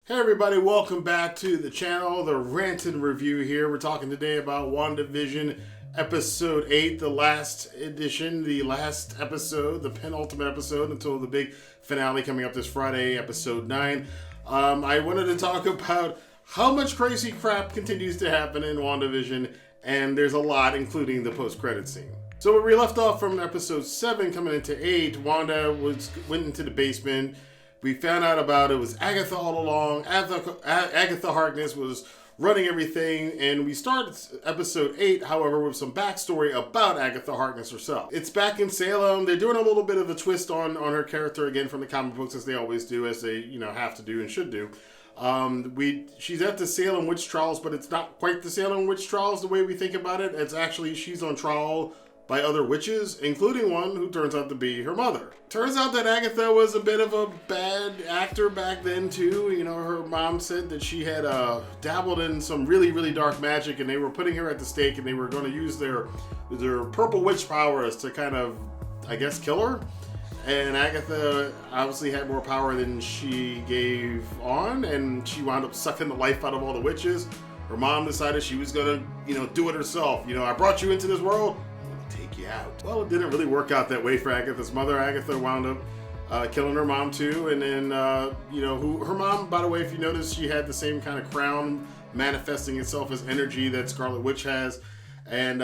Hey everybody, welcome back to the channel, the Rantin review here. We're talking today about WandaVision episode 8, the last edition, the last episode, the penultimate episode until the big finale coming up this Friday, episode 9. I wanted to talk about how much crazy crap continues to happen in WandaVision, and there's a lot, including the post-credit scene. So where we left off from episode 7 coming into 8, Wanda went into the basement. We found out about it was Agatha all along. Agatha Harkness was running everything, and we started episode 8, however, with some backstory about Agatha Harkness herself. It's back in Salem. They're doing a little bit of a twist on her character again from the comic books, as they always do, as they have to do and should do. She's at the Salem Witch Trials, but it's not quite the Salem Witch Trials the way we think about it. It's actually she's on trial by other witches, including one who turns out to be her mother. Turns out that Agatha was a bit of a bad actor back then too. You know, her mom said that she had dabbled in some really, really dark magic, and they were putting her at the stake, and they were going to use their purple witch powers to kind of, I guess, kill her. And Agatha obviously had more power than she gave on, and she wound up sucking the life out of all the witches. Her mom decided she was gonna, do it herself. I brought you into this world, take you out. Well, it didn't really work out that way for Agatha's mother. Agatha wound up killing her mom too, and then her mom, by the way, if you notice, she had the same kind of crown manifesting itself as energy that Scarlet Witch has, and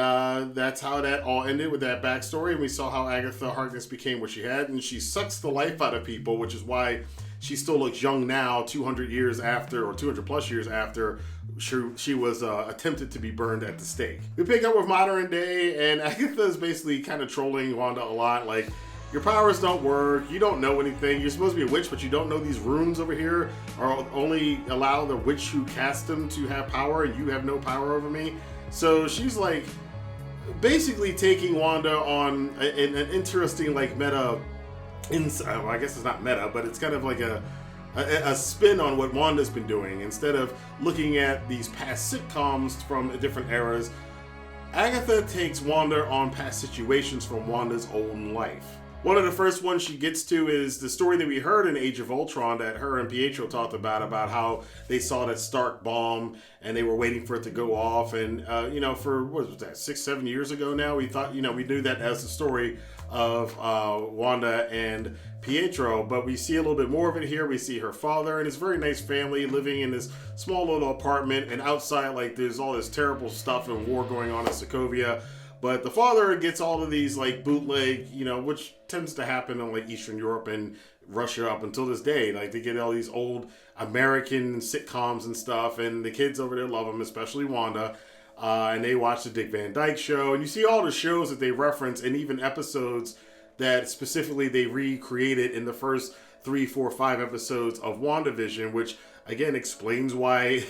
that's how that all ended with that backstory. And we saw how Agatha Harkness became what she had, and she sucks the life out of people, which is why she still looks young now, 200 years after, or 200 plus years after she was attempted to be burned at the stake. We pick up with modern day, and Agatha is basically kind of trolling Wanda a lot, like, your powers don't work, you don't know anything, you're supposed to be a witch, but you don't know these runes over here are only allow the witch who cast them to have power, and you have no power over me. So she's like basically taking Wanda on an interesting meta. Well, I guess it's not meta, but it's kind of like a spin on what Wanda's been doing. Instead of looking at these past sitcoms from different eras, Agatha takes Wanda on past situations from Wanda's own life. One of the first ones she gets to is the story that we heard in Age of Ultron that her and Pietro talked about how they saw that Stark bomb and they were waiting for it to go off. And, for, what was that, 6-7 years ago now, we thought, we knew that as the story of Wanda and Pietro, but we see a little bit more of it here. We see her father and his very nice family living in this small little apartment, and outside, there's all this terrible stuff and war going on in Sokovia. But the father gets all of these bootleg, which tends to happen in Eastern Europe and Russia up until this day. They get all these old American sitcoms and stuff, and the kids over there love them, especially Wanda. And they watch the Dick Van Dyke Show, and you see all the shows that they reference, and even episodes that specifically they recreated in the first 3, 4, 5 episodes of WandaVision, which again explains why,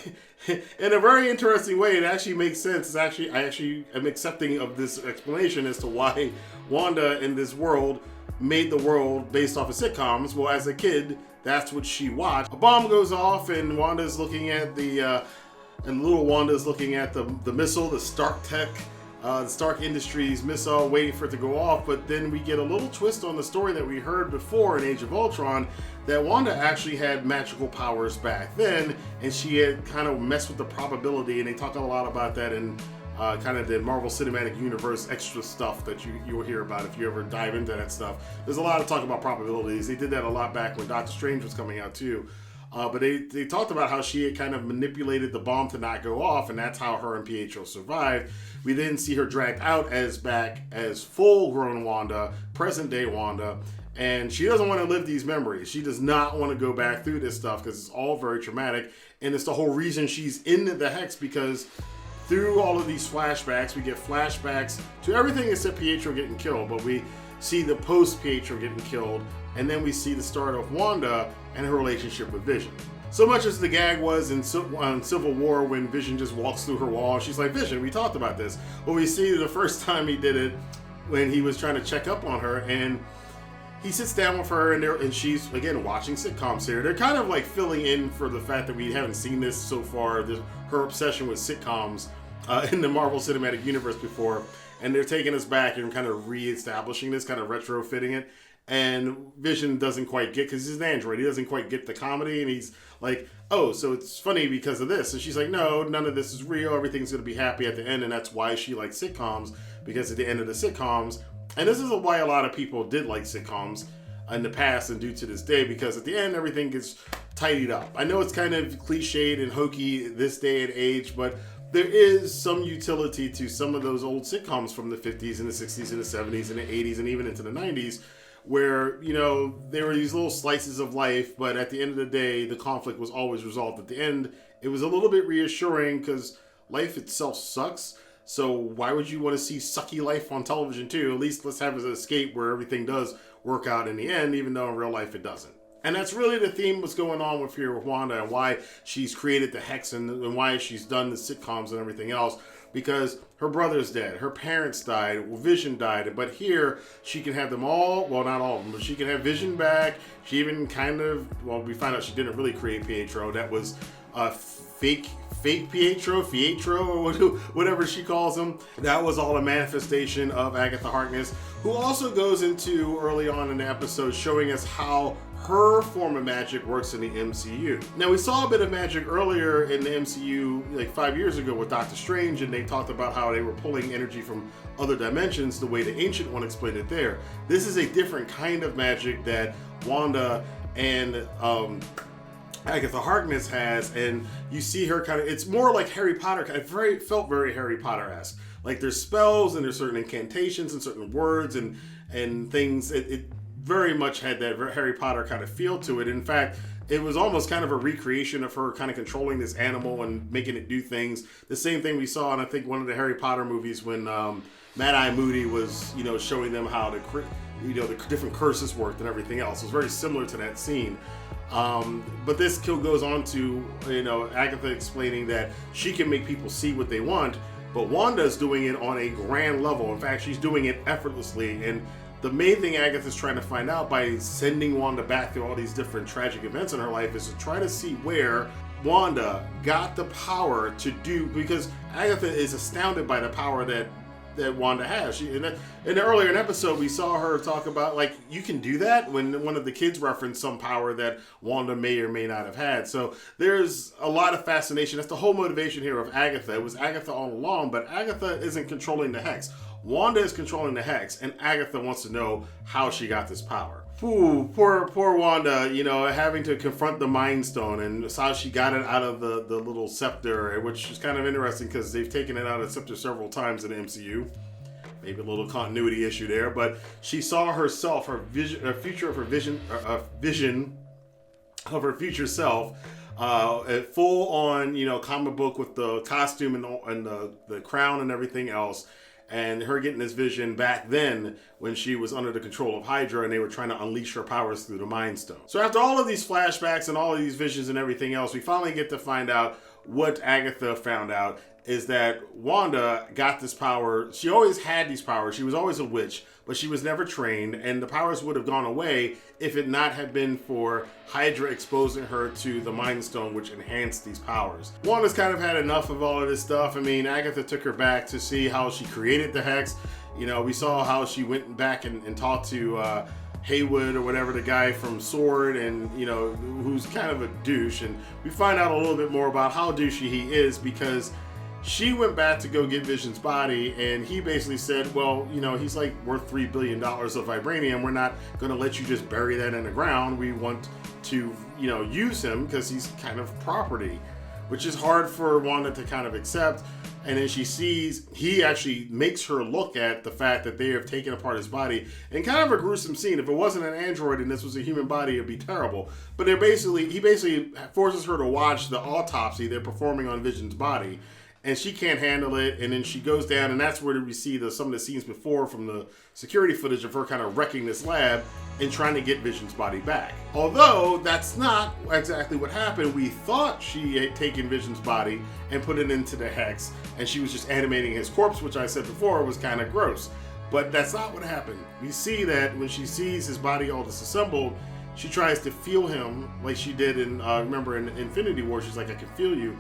in a very interesting way, it actually makes sense. I actually am accepting of this explanation as to why Wanda in this world made the world based off of sitcoms. Well, as a kid, that's what she watched. A bomb goes off, and Wanda's looking at little Wanda's looking at the missile, the Stark Tech, the Stark Industries missile, waiting for it to go off. But then we get a little twist on the story that we heard before in Age of Ultron, that Wanda actually had magical powers back then, and she had kind of messed with the probability, and they talk a lot about that in kind of the Marvel Cinematic Universe extra stuff that you will hear about if you ever dive into that stuff. There's a lot of talk about probabilities. They did that a lot back when Doctor Strange was coming out too. But they talked about how she had kind of manipulated the bomb to not go off, and that's how her and Pietro survived. We then see her dragged out back as full-grown Wanda, present-day Wanda, and she doesn't want to live these memories. She does not want to go back through this stuff because it's all very traumatic, and it's the whole reason she's in the Hex, because through all of these flashbacks, we get flashbacks to everything except Pietro getting killed, but we see the post-Pietro getting killed, and then we see the start of Wanda and her relationship with Vision. So much as the gag was in Civil War when Vision just walks through her wall, she's like, Vision, we talked about this. Well, we see the first time he did it when he was trying to check up on her, and he sits down with her, and she's, again, watching sitcoms here. They're kind of filling in for the fact that we haven't seen this so far, her obsession with sitcoms in the Marvel Cinematic Universe before, and they're taking us back and kind of re-establishing this, kind of retrofitting it. And Vision doesn't quite get, because he's an android, he doesn't quite get the comedy, and he's like, oh, so it's funny because of this. And she's like, no, none of this is real. Everything's going to be happy at the end. And that's why she likes sitcoms, because at the end of the sitcoms, and this is why a lot of people did like sitcoms in the past and do to this day, because at the end, everything gets tidied up. I know it's kind of cliched and hokey this day and age, but there is some utility to some of those old sitcoms from the 50s and the 60s and the 70s and the 80s and even into the 90s, where, you know, there were these little slices of life, but at the end of the day, the conflict was always resolved at the end. It was a little bit reassuring because life itself sucks. So why would you want to see sucky life on television too? At least let's have an escape where everything does work out in the end, even though in real life it doesn't. And that's really the theme what's going on with here with Wanda, and why she's created the Hex and why she's done the sitcoms and everything else. Because her brother's dead, her parents died, Vision died, but here she can have them all, well, not all of them, but she can have Vision back. She even kind of, well, we find out she didn't really create Pietro. That was fake Pietro, or whatever she calls him. That was all a manifestation of Agatha Harkness, who also goes into early on in the episode showing us how her form of magic works in the MCU. Now, we saw a bit of magic earlier in the MCU like 5 years ago with Doctor Strange, and they talked about how they were pulling energy from other dimensions the way the Ancient One explained it there. This is a different kind of magic that Wanda and Agatha Harkness has, and you see her kind of, it's more like Harry Potter, it felt very Harry Potter-esque. Like there's spells and there's certain incantations and certain words and things. It very much had that Harry Potter kind of feel to it. In fact, it was almost kind of a recreation of her kind of controlling this animal and making it do things. The same thing we saw in, I think, one of the Harry Potter movies when Mad-Eye Moody was, you know, showing them how the different curses worked and everything else. It was very similar to that scene. But this goes on to, you know, Agatha explaining that she can make people see what they want, but Wanda's doing it on a grand level. In fact, she's doing it effortlessly. And the main thing Agatha's trying to find out by sending Wanda back through all these different tragic events in her life is to try to see where Wanda got the power to do, because Agatha is astounded by the power that Wanda has. In earlier an episode, we saw her talk about, like, you can do that, when one of the kids referenced some power that Wanda may or may not have had. So there's a lot of fascination. That's the whole motivation here of Agatha. It was Agatha all along, but Agatha isn't controlling the Hex. Wanda is controlling the Hex, and Agatha wants to know how she got this power. Ooh, poor Wanda, you know, having to confront the Mind Stone and how she got it out of the little scepter, which is kind of interesting because they've taken it out of the scepter several times in the MCU. Maybe a little continuity issue there, but she saw herself, vision of her future self, full on, you know, comic book with the costume and the crown and everything else. And her getting this vision back then when she was under the control of Hydra and they were trying to unleash her powers through the Mind Stone. So after all of these flashbacks and all of these visions and everything else, we finally get to find out what Agatha found out is that Wanda got this power. She always had these powers. She was always a witch, but she was never trained, and the powers would have gone away if it not had been for Hydra exposing her to the Mind Stone, which enhanced these powers. Wanda's kind of had enough of all of this stuff. I mean, Agatha took her back to see how she created the Hex. You know, we saw how she went back and talked to Haywood or whatever, the guy from S.W.O.R.D, and, you know, who's kind of a douche. And we find out a little bit more about how douchey he is, because she went back to go get Vision's body, and he basically said, well, you know, he's like worth $3 billion of vibranium. We're not going to let you just bury that in the ground. We want to, you know, use him because he's kind of property, which is hard for Wanda to kind of accept. And then she sees, he actually makes her look at the fact that they have taken apart his body, and kind of a gruesome scene. If it wasn't an android and this was a human body, it'd be terrible. But he basically forces her to watch the autopsy they're performing on Vision's body. And she can't handle it, and then she goes down, and that's where we see some of the scenes before from the security footage of her kind of wrecking this lab and trying to get Vision's body back. Although that's not exactly what happened. We thought she had taken Vision's body and put it into the Hex, and she was just animating his corpse, which I said before was kind of gross. But that's not what happened. We see that when she sees his body all disassembled, she tries to feel him like she did in, remember in Infinity War, she's like, I can feel you.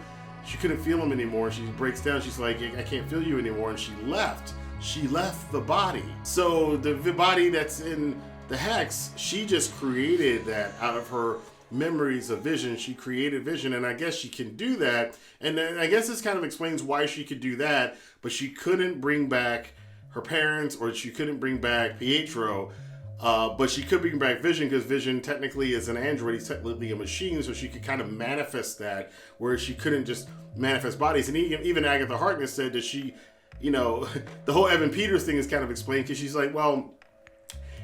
She couldn't feel him anymore. She breaks down. She's like, I can't feel you anymore. And she left. She left the body. So the body that's in the Hex, she just created that out of her memories of Vision. She created Vision, and I guess she can do that. And then I guess this kind of explains why she could do that, but she couldn't bring back her parents, or she couldn't bring back Pietro. But she could bring back Vision, because Vision technically is an android. He's technically a machine, so she could kind of manifest that, whereas she couldn't just manifest bodies. And even Agatha Harkness said that she, the whole Evan Peters thing is kind of explained, because she's like, well,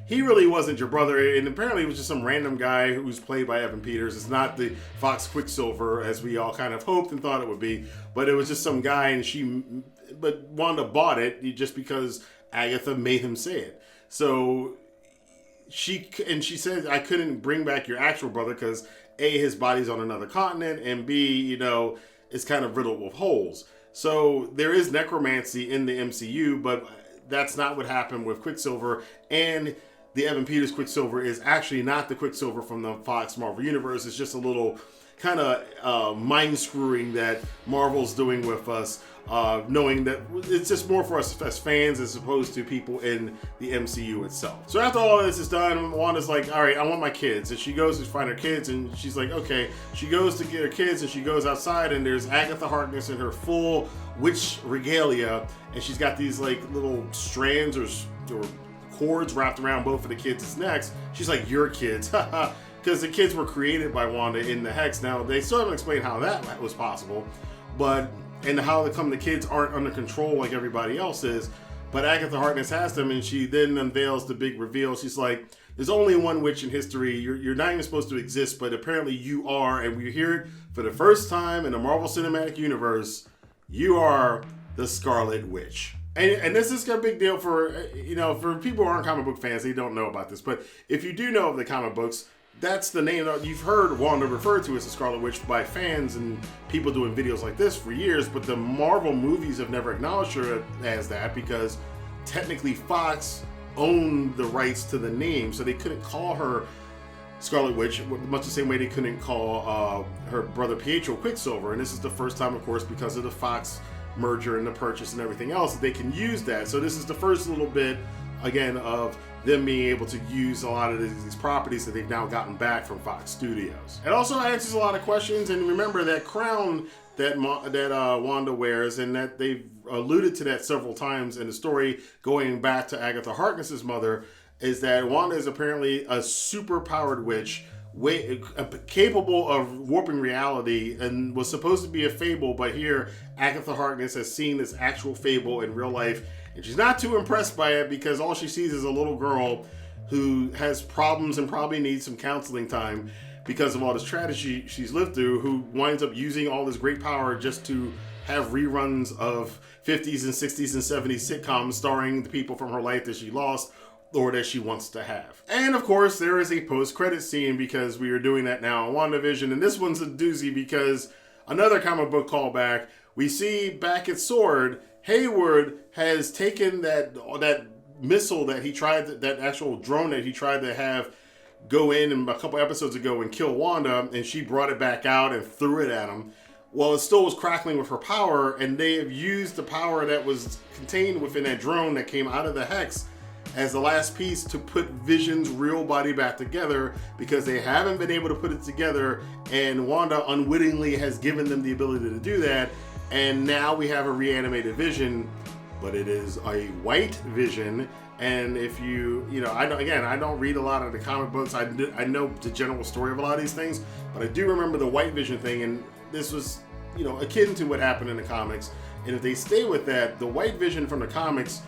he really wasn't your brother, and apparently it was just some random guy who's played by Evan Peters. It's not the Fox Quicksilver, as we all kind of hoped and thought it would be, but it was just some guy, and but Wanda bought it just because Agatha made him say it. So she said, I couldn't bring back your actual brother because A, his body's on another continent, and B, it's kind of riddled with holes. So there is necromancy in the MCU, but that's not what happened with Quicksilver. And the Evan Peters Quicksilver is actually not the Quicksilver from the Fox Marvel Universe. It's just a little kind of mind screwing that Marvel's doing with us, knowing that it's just more for us as fans as opposed to people in the MCU itself. So after all this is done, Wanda's like, all right, I want my kids. And she goes to find her kids, and she's like, okay. She goes to get her kids, and she goes outside, and there's Agatha Harkness in her full witch regalia, and she's got these like little strands or cords wrapped around both of the kids' necks. She's like, your kids, because the kids were created by Wanda in the Hex. Now, they still haven't explained how that was possible, and how the kids aren't under control like everybody else is. But Agatha Harkness has them, and she then unveils the big reveal. She's like, there's only one witch in history. You're not even supposed to exist, but apparently you are, and we hear it for the first time in the Marvel Cinematic Universe. You are the Scarlet Witch. And this is a big deal for people who aren't comic book fans. They don't know about this. But if you do know of the comic books, that's the name that you've heard Wanda referred to as the Scarlet Witch by fans and people doing videos like this for years. But the Marvel movies have never acknowledged her as that, because technically Fox owned the rights to the name. So they couldn't call her Scarlet Witch, much the same way they couldn't call her brother Pietro Quicksilver. And this is the first time, of course, because of the Fox merger and the purchase and everything else, they can use that. So this is the first little bit, again, of them being able to use a lot of these properties that they've now gotten back from Fox Studios. It also answers a lot of questions, and remember that crown that Wanda wears, and that they've alluded to that several times in the story going back to Agatha Harkness's mother, is that Wanda is apparently a super-powered witch, capable of warping reality, and was supposed to be a fable, but here Agatha Harkness has seen this actual fable in real life, and she's not too impressed by it, because all she sees is a little girl who has problems and probably needs some counseling time because of all this tragedy she's lived through, who winds up using all this great power just to have reruns of 50s and 60s and 70s sitcoms starring the people from her life that she lost or that she wants to have. And of course, there is a post-credit scene, because we are doing that now on WandaVision, and this one's a doozy because another comic book callback. We see back at S.W.O.R.D, Hayward has taken that missile that he tried, that actual drone that he tried to have go in a couple episodes ago and kill Wanda, and she brought it back out and threw it at him. Well, it still was crackling with her power, and they have used the power that was contained within that drone that came out of the Hex as the last piece to put Vision's real body back together, because they haven't been able to put it together, and Wanda unwittingly has given them the ability to do that, and now we have a reanimated Vision, but it is a white Vision. And if I don't read a lot of the comic books. I know the general story of a lot of these things, but I do remember the white Vision thing, and this was, akin to what happened in the comics. And if they stay with that, the white Vision from the comics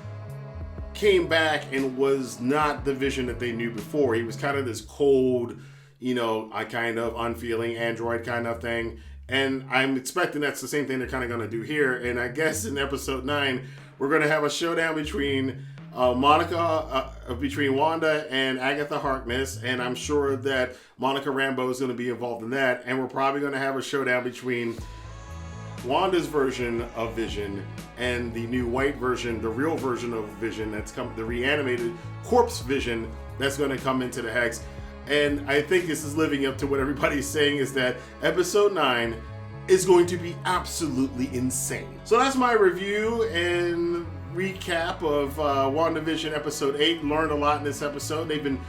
came back and was not the Vision that they knew before. He was kind of this cold, kind of unfeeling android kind of thing. And I'm expecting that's the same thing they're kind of going to do here. And I guess in episode 9, we're going to have a showdown between between Wanda and Agatha Harkness, and I'm sure that Monica Rambeau is going to be involved in that. And we're probably going to have a showdown between Wanda's version of Vision and the new white version, the real version of Vision that's come, the reanimated corpse Vision that's going to come into the Hex. And I think this is living up to what everybody's saying, is that episode 9 is going to be absolutely insane. So that's my review and recap of WandaVision episode 8. Learned a lot in this episode. They've been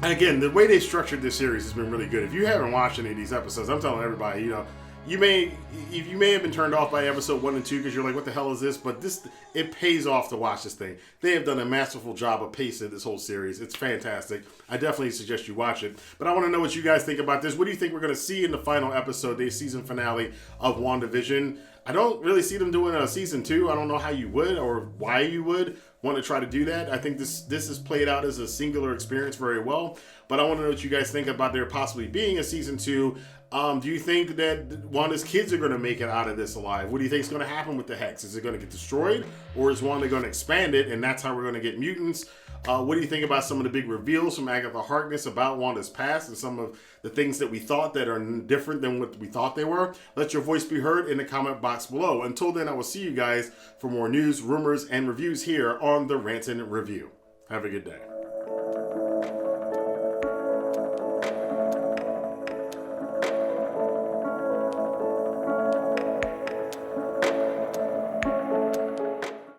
And again, the way they structured this series has been really good. If you haven't watched any of these episodes, I'm telling everybody, you may have been turned off by episode 1 and 2 because you're like, what the hell is this? But it pays off to watch this thing. They have done a masterful job of pacing this whole series. It's fantastic. I definitely suggest you watch it. But I want to know what you guys think about this. What do you think we're going to see in the final episode, the season finale of WandaVision? I don't really see them doing a season 2. I don't know how you would or why you would want to try to do that. I think this is played out as a singular experience very well. But I want to know what you guys think about there possibly being a season 2. Do you think that Wanda's kids are going to make it out of this alive? What do you think is going to happen with the Hex? Is it going to get destroyed? Or is Wanda going to expand it and that's how we're going to get mutants? What do you think about some of the big reveals from Agatha Harkness about Wanda's past and some of the things that we thought that are different than what we thought they were? Let your voice be heard in the comment box below. Until then, I will see you guys for more news, rumors, and reviews here on the Rantin Review. Have a good day.